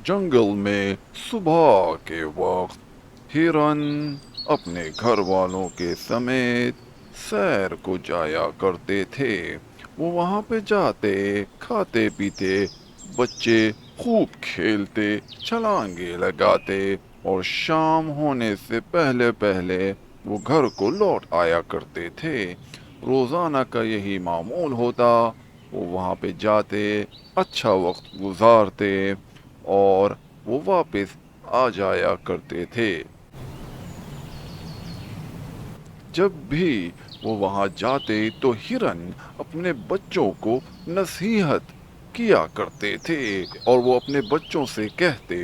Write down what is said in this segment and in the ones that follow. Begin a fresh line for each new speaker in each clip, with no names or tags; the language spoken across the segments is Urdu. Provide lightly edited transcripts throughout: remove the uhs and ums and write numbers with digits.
جنگل میں صبح کے وقت ہرن اپنے گھر والوں کے سمیت سیر کو جایا کرتے تھے۔ وہ وہاں پہ جاتے، کھاتے پیتے، بچے خوب کھیلتے، چھلانگے لگاتے اور شام ہونے سے پہلے پہلے وہ گھر کو لوٹ آیا کرتے تھے۔ روزانہ کا یہی معمول ہوتا۔ وہ وہاں پہ جاتے، اچھا وقت گزارتے اور وہ واپس آ جایا کرتے تھے۔ جب بھی وہ وہاں جاتے تو ہرن اپنے بچوں کو نصیحت کیا کرتے تھے اور وہ اپنے بچوں سے کہتے،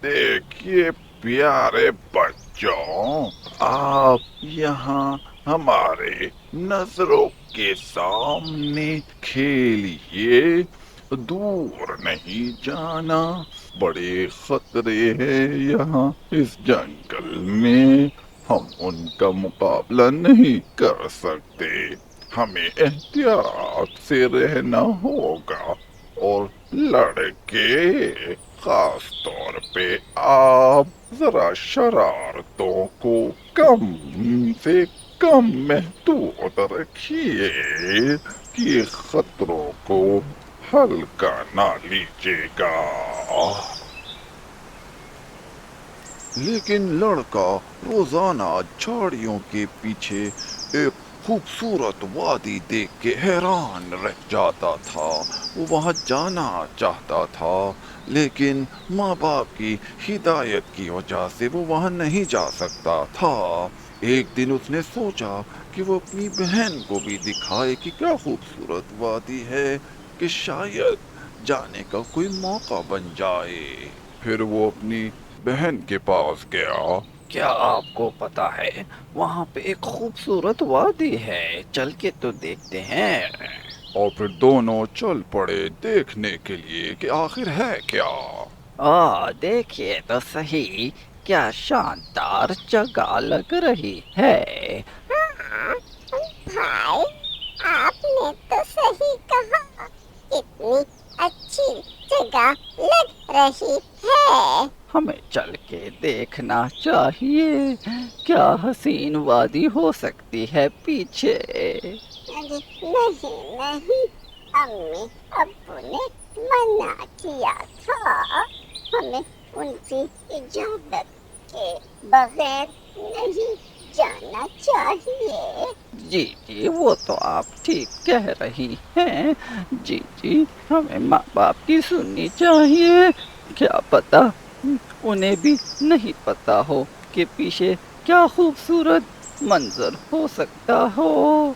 دیکھیے پیارے بچوں، آپ یہاں ہمارے نظروں کے سامنے کھیلیے، دور نہیں جانا، بڑے خطرے ہیں یہاں اس جنگل میں، ہم ان کا مقابلہ نہیں کر سکتے، ہمیں احتیاط سے رہنا ہوگا، اور لڑکے، خاص طور پہ آپ ذرا شرارتوں کو کم سے کم محدود رکھیے، یہ خطروں کو ہلکا نہ لیجیے گا۔ لیکن لڑکا روزانہ جھاڑیوں کے پیچھے ایک خوبصورت وادی دیکھ کے حیران رہ جاتا تھا۔ وہ وہاں جانا چاہتا تھا، لیکن ماں باپ کی ہدایت کی وجہ سے وہ وہاں نہیں جا سکتا تھا۔ ایک دن اس نے سوچا کہ وہ اپنی بہن کو بھی دکھائے کہ کیا خوبصورت وادی ہے، کہ شاید جانے کا کوئی موقع بن جائے۔ پھر وہ اپنی بہن کے پاس گیا۔
کیا آپ کو پتا ہے وہاں پہ ایک خوبصورت وادی ہے، چل کے تو دیکھتے ہیں۔
اور پھر دونوں چل پڑے دیکھنے کے لیے کہ آخر ہے کیا۔
دیکھیے تو صحیح، کیا شاندار جگہ لگ رہی ہے۔
بھائی، آپ نے تو صحیح کہا، اتنی اچھی جگہ لگ رہی ہے۔
ہمیں چل کے دیکھنا چاہیے، کیا حسین وادی ہو سکتی ہے پیچھے۔
ارے نہیں نہیں، امی ابو نے منع کیا تھا، ہمیں ان کی اجازت کے بغیر نہیں جانا چاہیے۔
جی جی، وہ تو آپ ٹھیک کہہ رہی ہیں۔ جی جی، ہمیں ماں باپ کی سننی چاہیے، کیا پتا انہیں بھی نہیں پتا ہو کہ پیچھے کیا خوبصورت منظر ہو سکتا ہو۔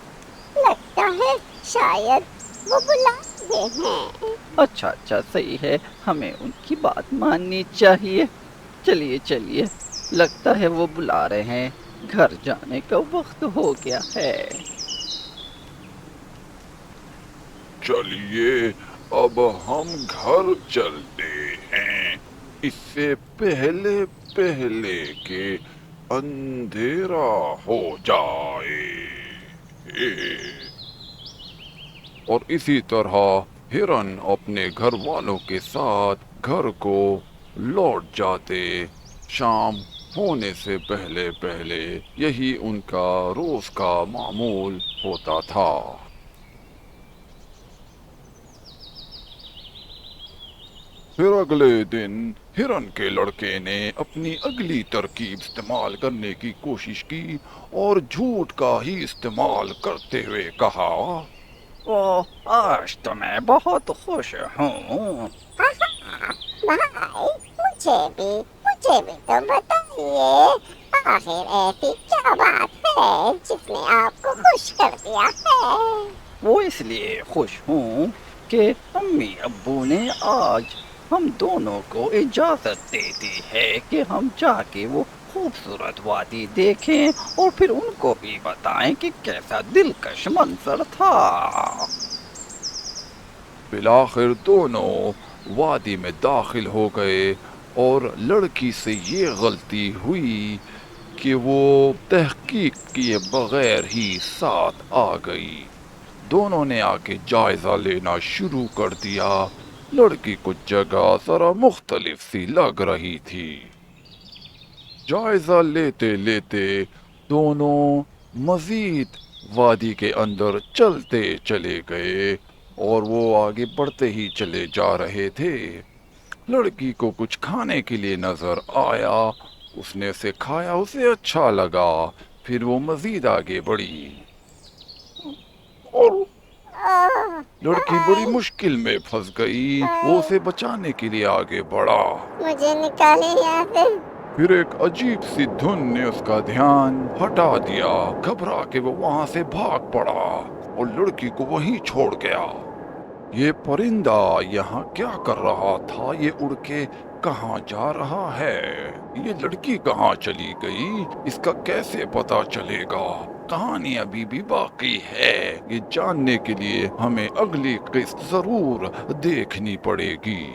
لگتا ہے شاید وہ بلا رہے ہیں۔
اچھا اچھا، صحیح ہے، ہمیں ان کی بات ماننی چاہیے۔ چلیے چلیے، لگتا ہے وہ بلا رہے ہیں، گھر جانے کا وقت ہو گیا ہے۔
چلیے اب ہم گھر چلتے ہیں، اس سے پہلے پہلے کہ اندھیرا ہو جائے۔ اور اسی طرح ہرن اپنے گھر والوں کے ساتھ گھر کو لوٹ جاتے، شام ہونے سے پہلے پہلے۔ یہی ان کا روز کا معمول ہوتا تھا۔ پھر اگلے دن ہرن کے لڑکے نے اپنی اگلی ترکیب استعمال کرنے کی کوشش کی اور جھوٹ کا ہی استعمال کرتے ہوئے کہا،
آج تو میں بہت خوش ہوں۔
بھائی، مجھے بھی تو بتائیے، آخر ایسی کیا بات ہے جس نے آپ کو خوش کر دیا ہے؟
وہ اس لیے خوش ہوں کہ امی ابو نے آج ہم دونوں کو اجازت دے دی ہے کہ ہم جا کے وہ خوبصورت وادی دیکھیں اور پھر ان کو بھی بتائیں کہ کیسا دلکش منظر تھا۔
بالآخر دونوں وادی میں داخل ہو گئے اور لڑکی سے یہ غلطی ہوئی کہ وہ تحقیق کیے بغیر ہی ساتھ آ گئی۔ دونوں نے آگے جائزہ لینا شروع کر دیا۔ لڑکی کچھ جگہ ذرا مختلف سی لگ رہی تھی۔ جائزہ لیتے لیتے دونوں مزید وادی کے اندر چلتے چلے گئے اور وہ آگے بڑھتے ہی چلے جا رہے تھے۔ لڑکی کو کچھ کھانے کے لیے نظر آیا، اس نے اسے کھایا، اسے اچھا لگا، پھر وہ مزید آگے بڑھی۔
اوہ
لڑکی بڑی مشکل میں پھنس گئی، وہ اسے بچانے کے لیے آگے بڑھا۔
مجھے نکالے یہاں سے۔
پھر ایک عجیب سی دھن نے اس کا دھیان ہٹا دیا، گھبرا کے وہ وہاں سے بھاگ پڑا اور لڑکی کو وہیں چھوڑ گیا۔ یہ پرندہ یہاں کیا کر رہا تھا؟ یہ اڑ کے کہاں جا رہا ہے؟ یہ لڑکی کہاں چلی گئی؟ اس کا کیسے پتا چلے گا؟ کہانی ابھی بھی باقی ہے۔ یہ جاننے کے لیے ہمیں اگلی قسط ضرور دیکھنی پڑے گی۔